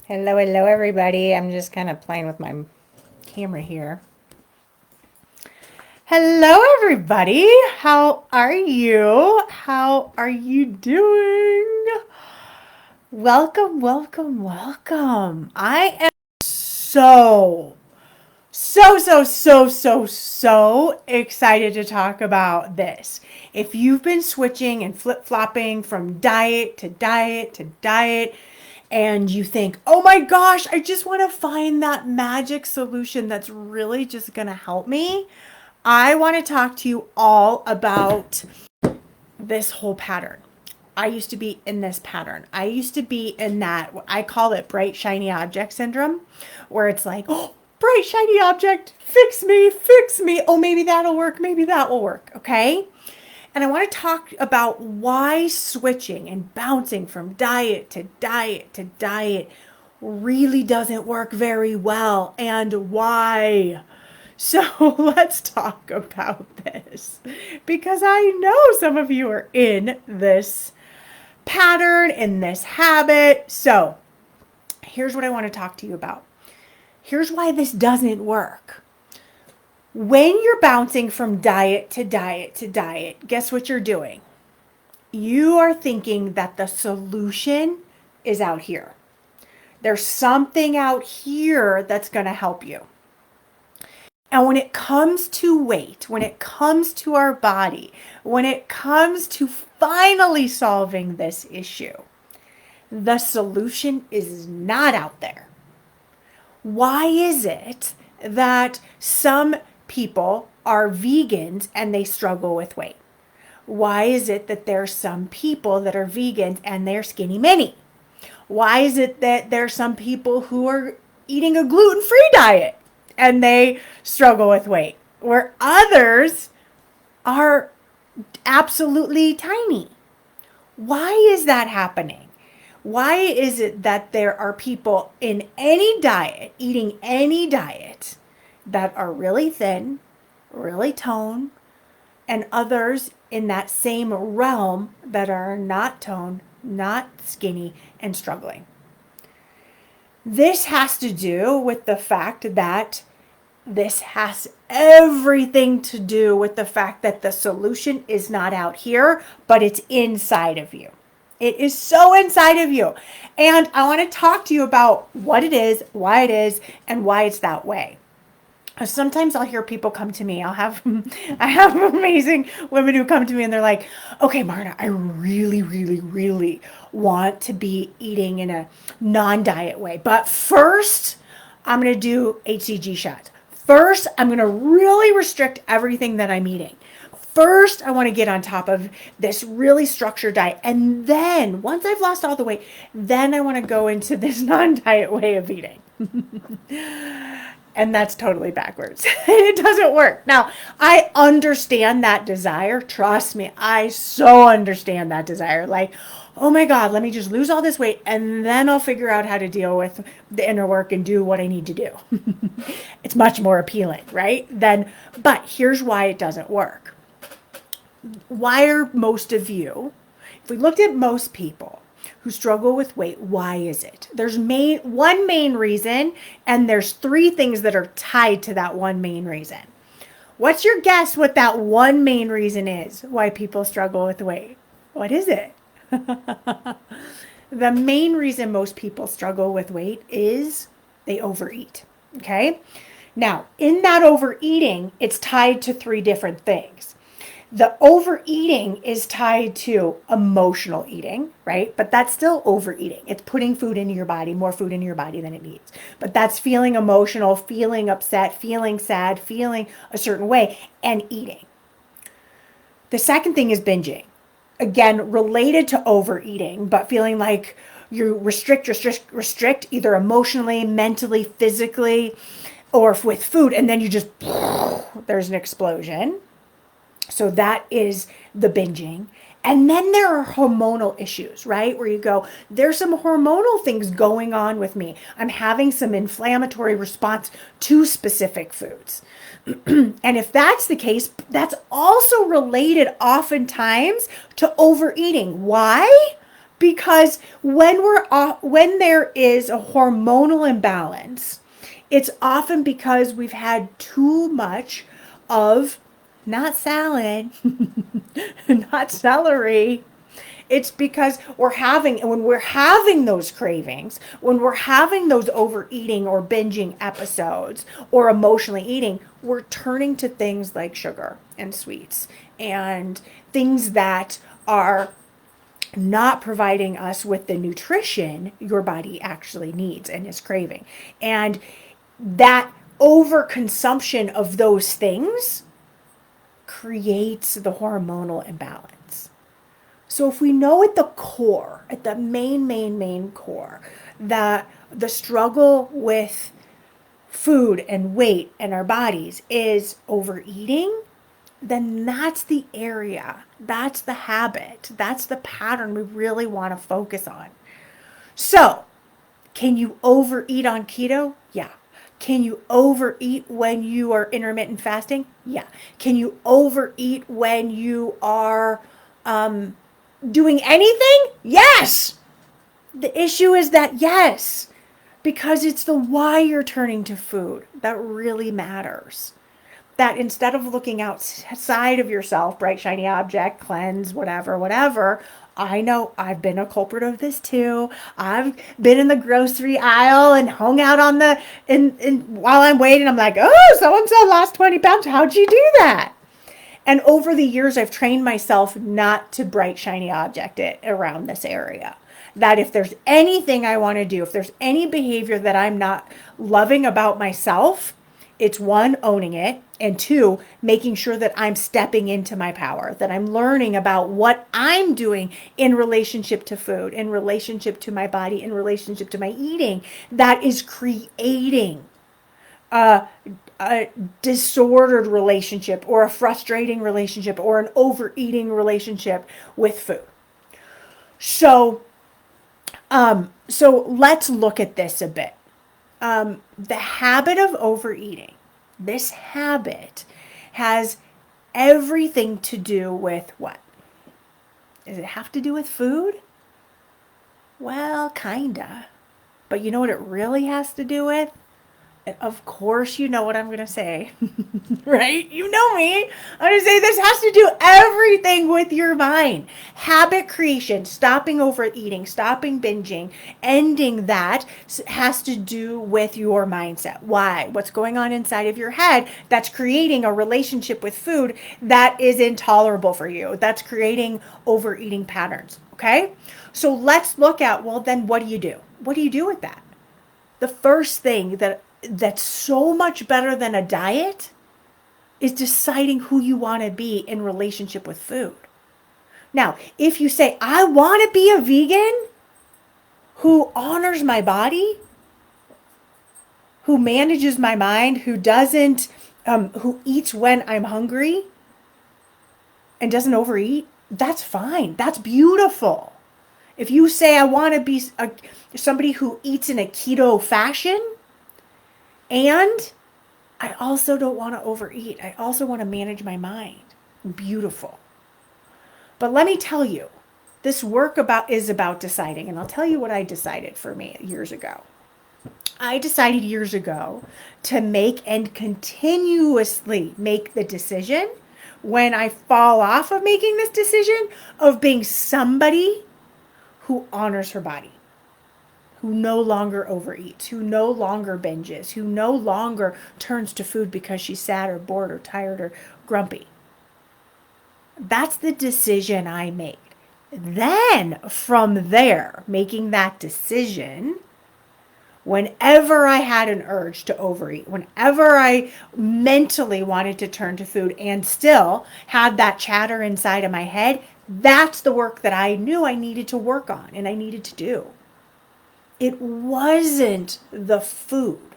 Hello, hello, everybody. I'm just kind of playing with my camera here. Hello, everybody. How are you? How are you doing? Welcome, welcome, welcome. I am so excited to talk about this. If you've been switching and flip-flopping from diet to diet to diet, and you think, oh my gosh, I just want to find that magic solution that's really just going to help me, I want to talk to you all about this whole pattern. I used to be in this pattern. I used to be in that, I call it bright, shiny object syndrome, where it's like, oh, bright, shiny object, fix me, fix me. Oh, maybe that'll work. Maybe that will work. Okay. And I want to talk about why switching and bouncing from diet to diet to diet really doesn't work very well and why. So let's talk about this because I know some of you are in this pattern, in this habit. So here's what I want to talk to you about. Here's why this doesn't work. When you're bouncing from diet to diet to diet, guess what you're doing? You are thinking that the solution is out here. There's something out here that's going to help you. And when it comes to weight, when it comes to our body, when it comes to finally solving this issue, the solution is not out there. Why is it that some people are vegans and they struggle with weight? Why is it that there's some people that are vegans and they're skinny mini? Why is it that there's some people who are eating a gluten-free diet and they struggle with weight, where others are absolutely tiny? Why is that happening? Why is it that there are people in any diet, eating any diet, that are really thin, really toned, and others in that same realm that are not toned, not skinny, and struggling? This has to do with the fact that this has everything to do with the fact that the solution is not out here, but it's inside of you. It is so inside of you. And I want to talk to you about what it is, and why it's that way. Sometimes I'll hear people come to me. I have amazing women who come to me and they're like, okay, Marna, I really want to be eating in a non-diet way. But first, I'm going to do HCG shots. First, I'm going to really restrict everything that I'm eating. First, I want to get on top of this really structured diet. And then once I've lost all the weight, then I want to go into this non-diet way of eating. And that's totally backwards. It doesn't work. Now, I understand that desire. Trust me, I so understand that desire. Like, oh my God, let me just lose all this weight and then I'll figure out how to deal with the inner work and do what I need to do. It's much more appealing, right? But here's why it doesn't work. Why are most of you, if we looked at most people who struggle with weight, why is it? There's one main reason, and there's three things that are tied to that one main reason. What's your guess what that one main reason is why people struggle with weight? What is it? The main reason most people struggle with weight is they overeat. Okay? Now, in that overeating, it's tied to three different things. The overeating is tied to emotional eating, right? But that's still overeating. It's putting food into your body, more food into your body than it needs. But that's feeling emotional, feeling upset, feeling sad, feeling a certain way, and eating. The second thing is binging. Again, related to overeating, but feeling like you restrict either emotionally, mentally, physically, or with food, and then you just, there's an explosion. So that is the binging. And then there are hormonal issues, right? Where you go, there's some hormonal things going on with me. I'm having some inflammatory response to specific foods. And if that's the case, that's also related oftentimes to overeating. Why? Because when there is a hormonal imbalance, it's often because we've had too much of not salad, not celery. It's because when we're having those cravings, when we're having those overeating or binging episodes or emotionally eating, we're turning to things like sugar and sweets and things that are not providing us with the nutrition your body actually needs and is craving. And that overconsumption of those things creates the hormonal imbalance. So if we know at the core, at the main core, that the struggle with food and weight and our bodies is overeating, then that's the area, that's the habit, that's the pattern we really want to focus on. So, can you overeat on keto? Yeah. Can you overeat when you are intermittent fasting? Yeah. Can you overeat when you are doing anything? Yes. The issue is that yes, because it's the why you're turning to food that really matters. That instead of looking outside of yourself, bright, shiny object, cleanse, whatever, I know I've been a culprit of this too. I've been in the grocery aisle and hung out on while I'm waiting, I'm like, oh, so-and-so lost 20 pounds. How'd you do that? And over the years, I've trained myself not to bright, shiny object it around this area. That if there's anything I want to do, if there's any behavior that I'm not loving about myself, it's one, owning it, and two, making sure that I'm stepping into my power, that I'm learning about what I'm doing in relationship to food, in relationship to my body, in relationship to my eating, that is creating a disordered relationship or a frustrating relationship or an overeating relationship with food. So let's look at this a bit. The habit of overeating, this habit has everything to do with what? Does it have to do with food? Well, kinda. But you know what it really has to do with? Of course, you know what I'm going to say, right? You know me. I'm going to say this has to do everything with your mind. Habit creation, stopping overeating, stopping binging, ending that has to do with your mindset. Why? What's going on inside of your head that's creating a relationship with food that is intolerable for you, that's creating overeating patterns, okay? So let's look at, well, then what do you do? What do you do with that? The first thing that's so much better than a diet is deciding who you want to be in relationship with food. Now, if you say, I want to be a vegan who honors my body, who manages my mind, who doesn't, who eats when I'm hungry and doesn't overeat, that's fine. That's beautiful. If you say, I want to be somebody who eats in a keto fashion, and I also don't want to overeat. I also want to manage my mind. Beautiful. But let me tell you, this work is about deciding. And I'll tell you what I decided for me years ago. I decided years ago to make and continuously make the decision when I fall off of making this decision of being somebody who honors her body, who no longer overeats, who no longer binges, who no longer turns to food because she's sad or bored or tired or grumpy. That's the decision I made. Then from there, making that decision, whenever I had an urge to overeat, whenever I mentally wanted to turn to food and still had that chatter inside of my head, that's the work that I knew I needed to work on and I needed to do. It wasn't the food.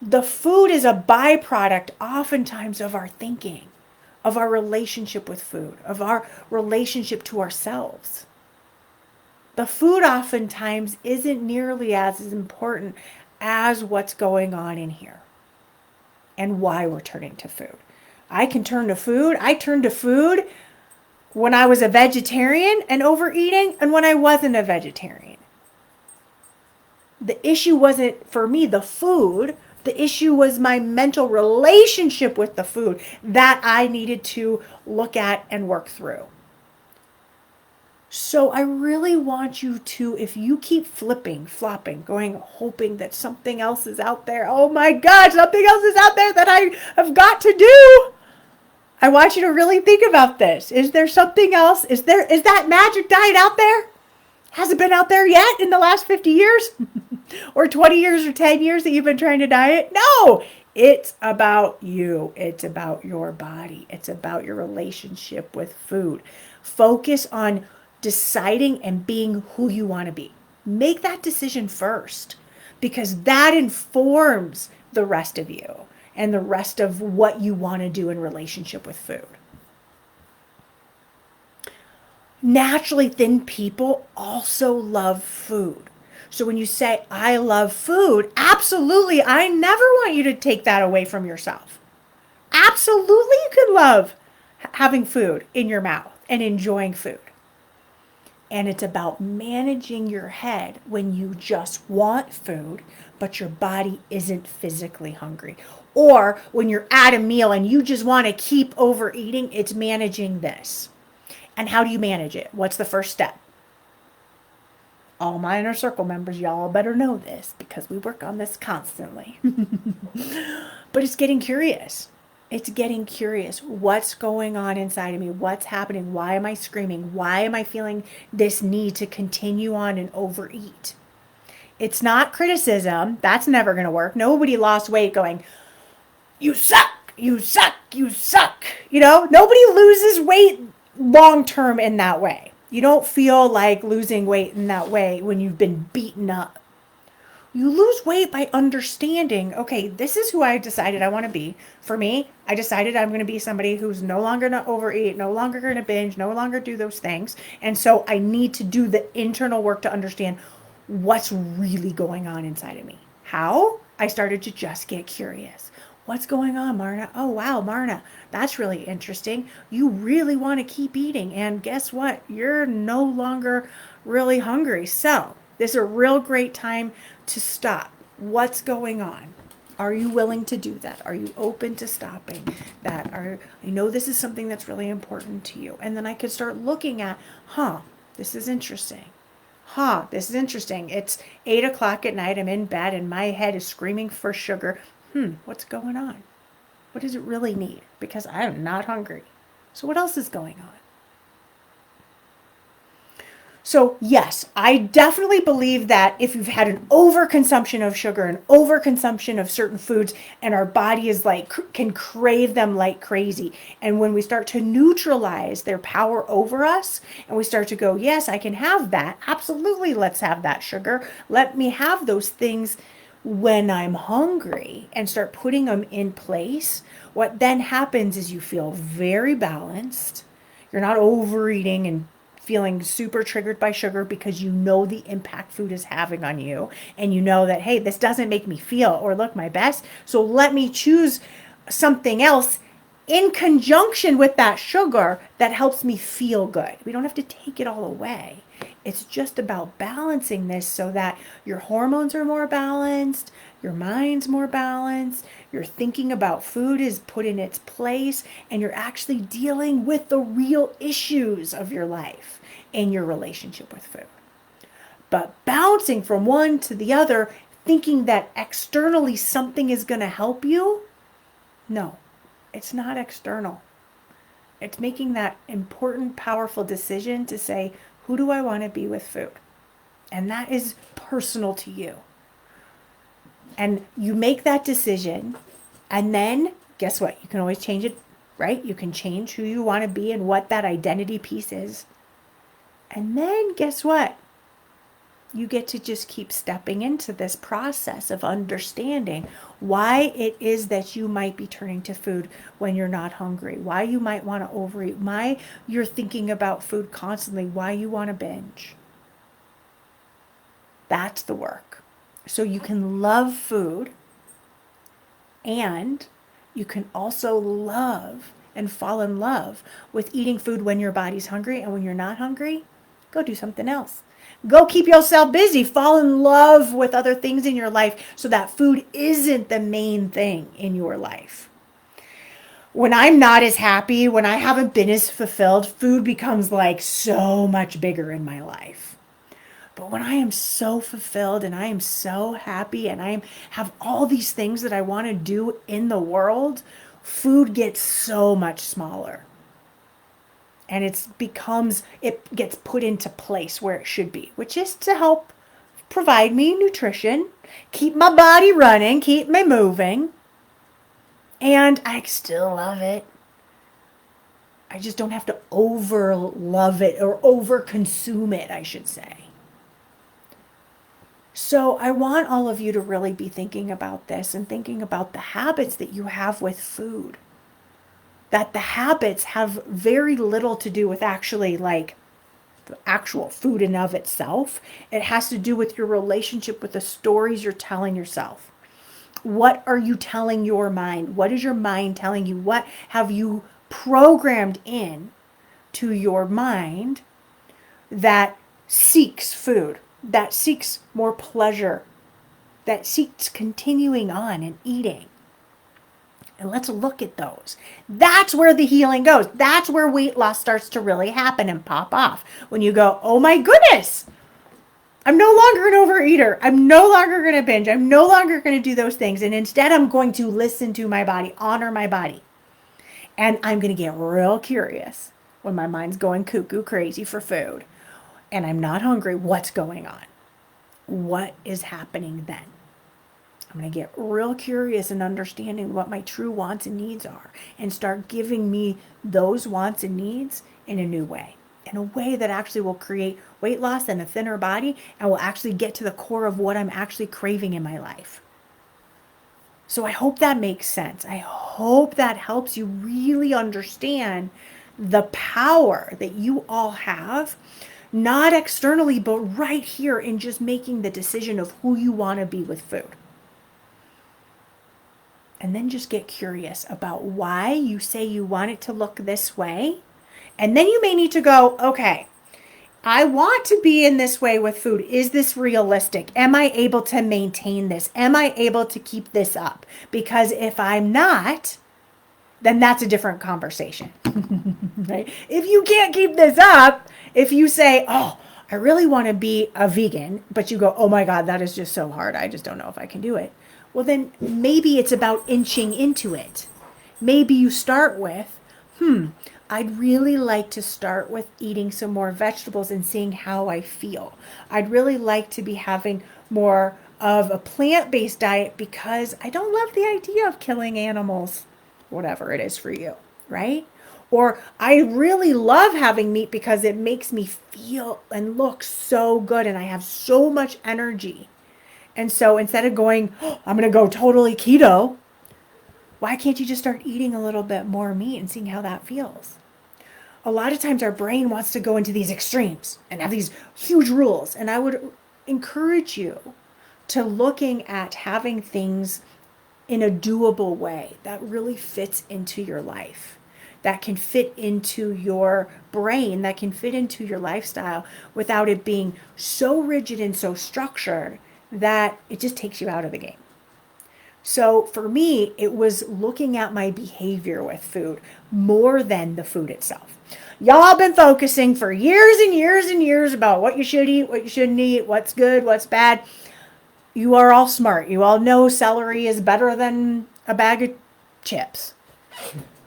The food is a byproduct oftentimes of our thinking, of our relationship with food, of our relationship to ourselves. The food oftentimes isn't nearly as important as what's going on in here and why we're turning to food. I can turn to food. I turn to food when I was a vegetarian and overeating and when I wasn't a vegetarian. The issue wasn't for me the food. The issue was my mental relationship with the food that I needed to look at and work through. So I really want you to, if you keep flopping, going, hoping that something else is out there. Oh my God, something else is out there that I have got to do. I want you to really think about this. Is there something else? Is that magic diet out there? Has it been out there yet in the last 50 years? Or 20 years or 10 years that you've been trying to diet? No, it's about you. It's about your body. It's about your relationship with food. Focus on deciding and being who you want to be. Make that decision first, because that informs the rest of you and the rest of what you want to do in relationship with food. Naturally thin people also love food. So when you say, I love food, absolutely, I never want you to take that away from yourself. Absolutely, you can love having food in your mouth and enjoying food. And it's about managing your head when you just want food, but your body isn't physically hungry. Or when you're at a meal and you just want to keep overeating, it's managing this. And how do you manage it? What's the first step? All my inner circle members, y'all better know this because we work on this constantly. But it's getting curious. It's getting curious. What's going on inside of me? What's happening? Why am I screaming? Why am I feeling this need to continue on and overeat? It's not criticism. That's never going to work. Nobody lost weight going, you suck, you suck, you suck. You know, nobody loses weight long term in that way. You don't feel like losing weight in that way when you've been beaten up. You lose weight by understanding, okay, this is who I decided I want to be. For me, I decided I'm going to be somebody who's no longer going to overeat, no longer going to binge, no longer do those things. And so I need to do the internal work to understand what's really going on inside of me. How? I started to just get curious. What's going on, Marna? Oh, wow, Marna, that's really interesting. You really want to keep eating. And guess what? You're no longer really hungry. So this is a real great time to stop. What's going on? Are you willing to do that? Are you open to stopping that? I know this is something that's really important to you. And then I could start looking at, this is interesting. This is interesting. It's 8 o'clock at night. I'm in bed and my head is screaming for sugar. What's going on? What does it really need? Because I'm not hungry. So what else is going on? So yes, I definitely believe that if you've had an overconsumption of sugar, an overconsumption of certain foods, and our body is like, can crave them like crazy. And when we start to neutralize their power over us, and we start to go, yes, I can have that. Absolutely, let's have that sugar. Let me have those things when I'm hungry, and start putting them in place. What then happens is you feel very balanced. You're not overeating and feeling super triggered by sugar because you know the impact food is having on you. And you know that, hey, this doesn't make me feel or look my best. So let me choose something else in conjunction with that sugar that helps me feel good. We don't have to take it all away. It's just about balancing this so that your hormones are more balanced, your mind's more balanced, your thinking about food is put in its place, and you're actually dealing with the real issues of your life and your relationship with food. But bouncing from one to the other, thinking that externally something is going to help you, no, it's not external. It's making that important, powerful decision to say, who do I want to be with food? And that is personal to you. And you make that decision, and then guess what? You can always change it, right? You can change who you want to be and what that identity piece is. And then guess what? You get to just keep stepping into this process of understanding why it is that you might be turning to food when you're not hungry, why you might want to overeat, why you're thinking about food constantly, why you want to binge. That's the work. So you can love food, and you can also love and fall in love with eating food when your body's hungry, and when you're not hungry, go do something else. Go keep yourself busy. Fall in love with other things in your life so that food isn't the main thing in your life. When I'm not as happy, when I haven't been as fulfilled, food becomes like so much bigger in my life. But when I am so fulfilled and I am so happy and I have all these things that I want to do in the world, food gets so much smaller. And it gets put into place where it should be, which is to help provide me nutrition, keep my body running, keep me moving. And I still love it. I just don't have to over love it or over consume it, I should say. So I want all of you to really be thinking about this and thinking about the habits that you have with food. That the habits have very little to do with actually like the actual food in of itself. It has to do with your relationship with the stories you're telling yourself. What are you telling your mind? What is your mind telling you? What have you programmed in to your mind that seeks food, that seeks more pleasure, that seeks continuing on and eating? And let's look at those. That's where the healing goes. That's where weight loss starts to really happen and pop off. When you go, oh my goodness, I'm no longer an overeater. I'm no longer going to binge. I'm no longer going to do those things. And instead, I'm going to listen to my body, honor my body. And I'm going to get real curious when my mind's going cuckoo crazy for food and I'm not hungry. What's going on? What is happening then? I'm going to get real curious and understanding what my true wants and needs are and start giving me those wants and needs in a new way, in a way that actually will create weight loss and a thinner body and will actually get to the core of what I'm actually craving in my life. So I hope that makes sense. I hope that helps you really understand the power that you all have, not externally, but right here in just making the decision of who you want to be with food. And then just get curious about why you say you want it to look this way. And then you may need to go, okay, I want to be in this way with food. Is this realistic? Am I able to maintain this? Am I able to keep this up? Because if I'm not, then that's a different conversation, right? If you can't keep this up, if you say, oh, I really want to be a vegan, but you go, oh my God, that is just so hard. I just don't know if I can do it. Well, then maybe it's about inching into it. Maybe you start with, I'd really like to start with eating some more vegetables and seeing how I feel. I'd really like to be having more of a plant-based diet because I don't love the idea of killing animals, whatever it is for you, right? Or I really love having meat because it makes me feel and look so good and I have so much energy. And so instead of going, oh, I'm going to go totally keto, why can't you just start eating a little bit more meat and seeing how that feels? A lot of times our brain wants to go into these extremes and have these huge rules. And I would encourage you to looking at having things in a doable way that really fits into your life, that can fit into your brain, that can fit into your lifestyle without it being so rigid and so structured that it just takes you out of the game. So for me, it was looking at my behavior with food more than the food itself. Y'all been focusing for years and years and years about what you should eat, what you shouldn't eat, what's good, what's bad. You are all smart. You all know celery is better than a bag of chips.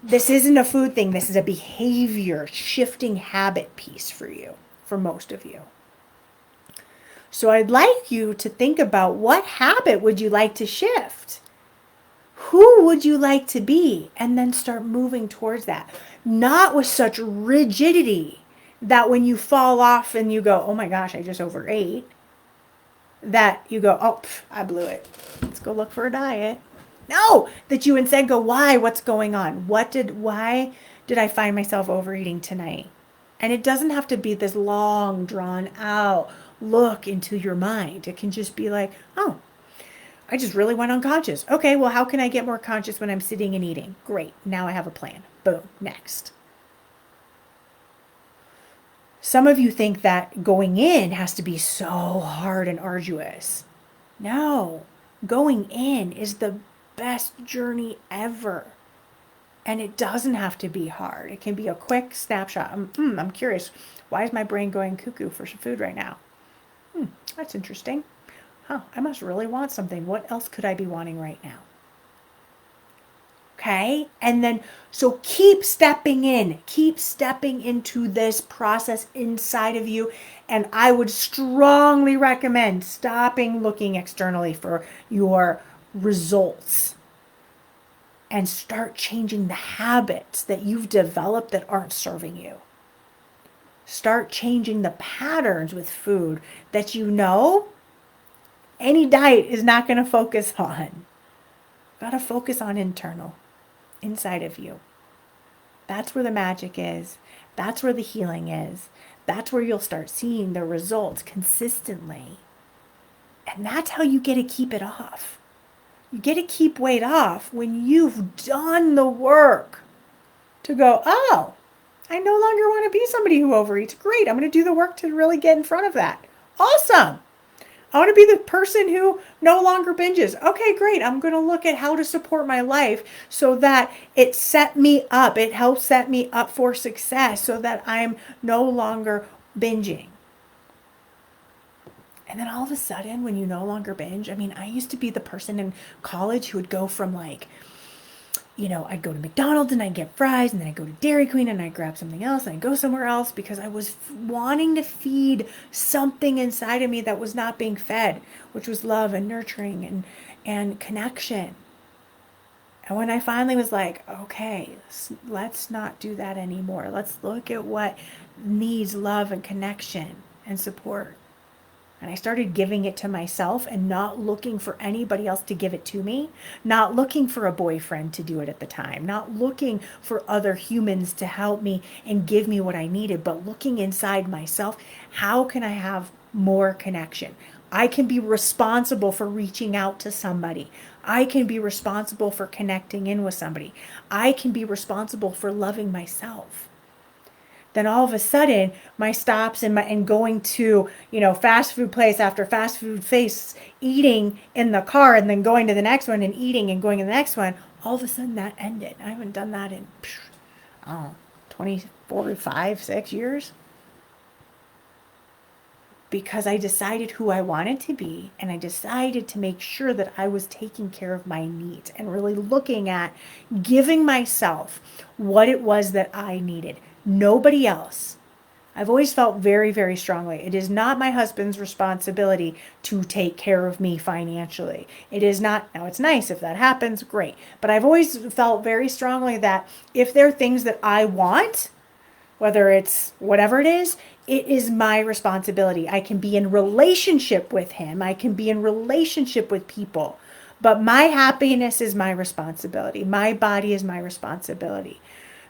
This isn't a food thing. This is a behavior shifting habit piece for you, for most of you. So I'd like you to think about what habit would you like to shift? Who would you like to be? And then start moving towards that. Not with such rigidity that when you fall off and you go, oh my gosh, I just overate, that you go, oh, I blew it. Let's go look for a diet. No, that you instead go, why? What's going on? Why did I find myself overeating tonight? And it doesn't have to be this long, drawn out look into your mind. It can just be like, oh, I just really went unconscious. Okay, well, how can I get more conscious when I'm sitting and eating? Great. Now I have a plan. Boom. Next. Some of you think that going in has to be so hard and arduous. No, going in is the best journey ever. And it doesn't have to be hard. It can be a quick snapshot. I'm curious. Why is my brain going cuckoo for some food right now? That's interesting. I must really want something. What else could I be wanting right now? Okay? And then, so keep stepping into this process inside of you. And I would strongly recommend stopping looking externally for your results and start changing the habits that you've developed that aren't serving you. Start changing the patterns with food that you know any diet is not going to focus on. Got to focus on internal, inside of you. That's where the magic is. That's where the healing is. That's where you'll start seeing the results consistently. And that's how you get to keep it off. You get to keep weight off when you've done the work to go, oh, I no longer want to be somebody who overeats. Great. I'm going to do the work to really get in front of that. Awesome. I want to be the person who no longer binges. Okay, great. I'm going to look at how to support my life so that it set me up. It helps set me up for success so that I'm no longer binging. And then all of a sudden, when you no longer binge, I used to be the person in college who would go from I'd go to McDonald's and I'd get fries, and then I'd go to Dairy Queen and I'd grab something else and I'd go somewhere else because I was wanting to feed something inside of me that was not being fed, which was love and nurturing and connection. And when I finally was like, okay, let's not do that anymore. Let's look at what needs love and connection and support. And I started giving it to myself and not looking for anybody else to give it to me, not looking for a boyfriend to do it at the time, not looking for other humans to help me and give me what I needed, but looking inside myself. How can I have more connection? I can be responsible for reaching out to somebody. I can be responsible for connecting in with somebody. I can be responsible for loving myself. Then all of a sudden, my stops and going to, fast food place after fast food place, eating in the car and then going to the next one and eating and going to the next one, all of a sudden that ended. I haven't done that in, 24, 5, 6 years. Because I decided who I wanted to be, and I decided to make sure that I was taking care of my needs and really looking at giving myself what it was that I needed. Nobody else. I've always felt very, very strongly. It is not my husband's responsibility to take care of me financially. It is not. Now, it's nice if that happens, great. But I've always felt very strongly that if there are things that I want, whether it's whatever it is my responsibility. I can be in relationship with him. I can be in relationship with people. But my happiness is my responsibility. My body is my responsibility.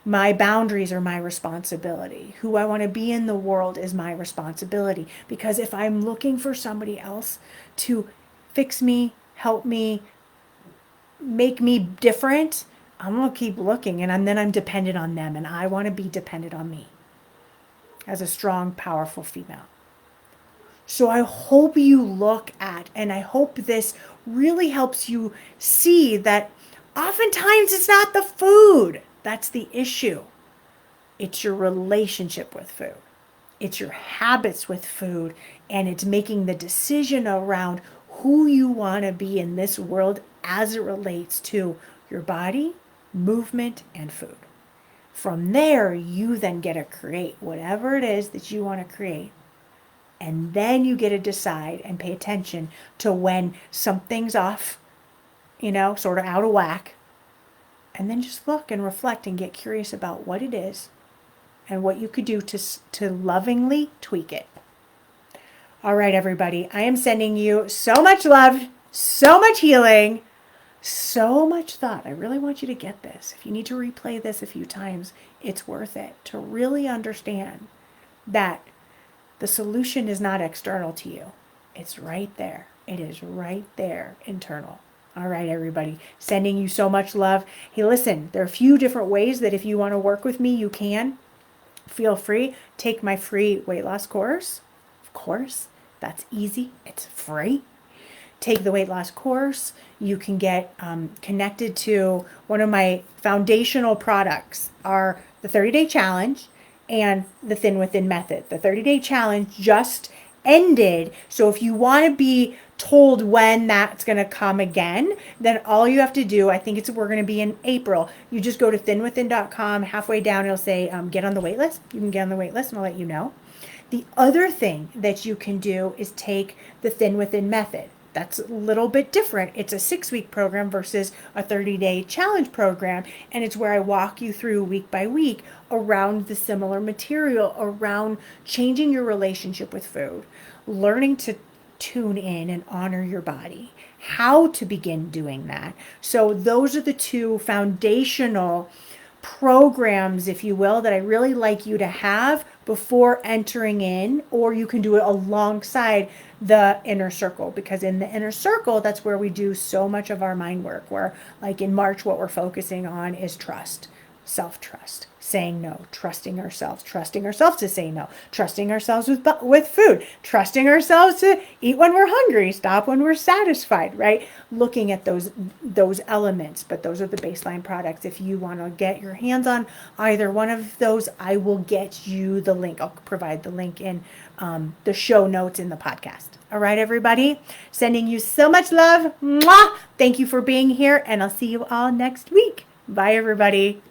My boundaries are my responsibility. Who I want to be in the world is my responsibility. Because if I'm looking for somebody else to fix me, help me, make me different, I'm going to keep looking, and then I'm dependent on them, and I want to be dependent on me as a strong, powerful female. So I hope you look at, and I hope this really helps you see that oftentimes it's not the food that's the issue. It's your relationship with food. It's your habits with food, and it's making the decision around who you want to be in this world as it relates to your body, movement, and food. From there, you then get to create whatever it is that you want to create. And then you get to decide and pay attention to when something's off, sort of out of whack. And then just look and reflect and get curious about what it is and what you could do to lovingly tweak it. All right, everybody. I am sending you so much love, so much healing, so much thought. I really want you to get this. If you need to replay this a few times, it's worth it to really understand that the solution is not external to you. It's right there. It is right there, internal. All right, everybody. Sending you so much love. Hey, listen, there are a few different ways that if you want to work with me, you can. Feel free. Take my free weight loss course. Of course, that's easy. It's free. Take the weight loss course. You can get connected to one of my foundational products are the 30-day challenge and the Thin Within method. The 30-day challenge just ended. So if you want to be told when that's going to come again, then all you have to do, I think we're going to be in April. You just go to thinwithin.com. Halfway down, it'll say get on the wait list. You can get on the wait list and I'll let you know. The other thing that you can do is take the Thin Within method. That's a little bit different. It's a 6-week program versus a 30-day challenge program. And it's where I walk you through week by week around the similar material, around changing your relationship with food, learning to tune in and honor your body, how to begin doing that. So those are the two foundational programs, if you will, that I really like you to have before entering in, or you can do it alongside the inner circle, because in the inner circle, that's where we do so much of our mind work, where like in March, what we're focusing on is trust, self-trust, saying no, trusting ourselves to say no, trusting ourselves with food, trusting ourselves to eat when we're hungry, stop when we're satisfied, right? Looking at those elements, but those are the baseline products. If you want to get your hands on either one of those, I will get you the link. I'll provide the link in the show notes in the podcast. All right, everybody, sending you so much love. Mwah! Thank you for being here, and I'll see you all next week. Bye, everybody.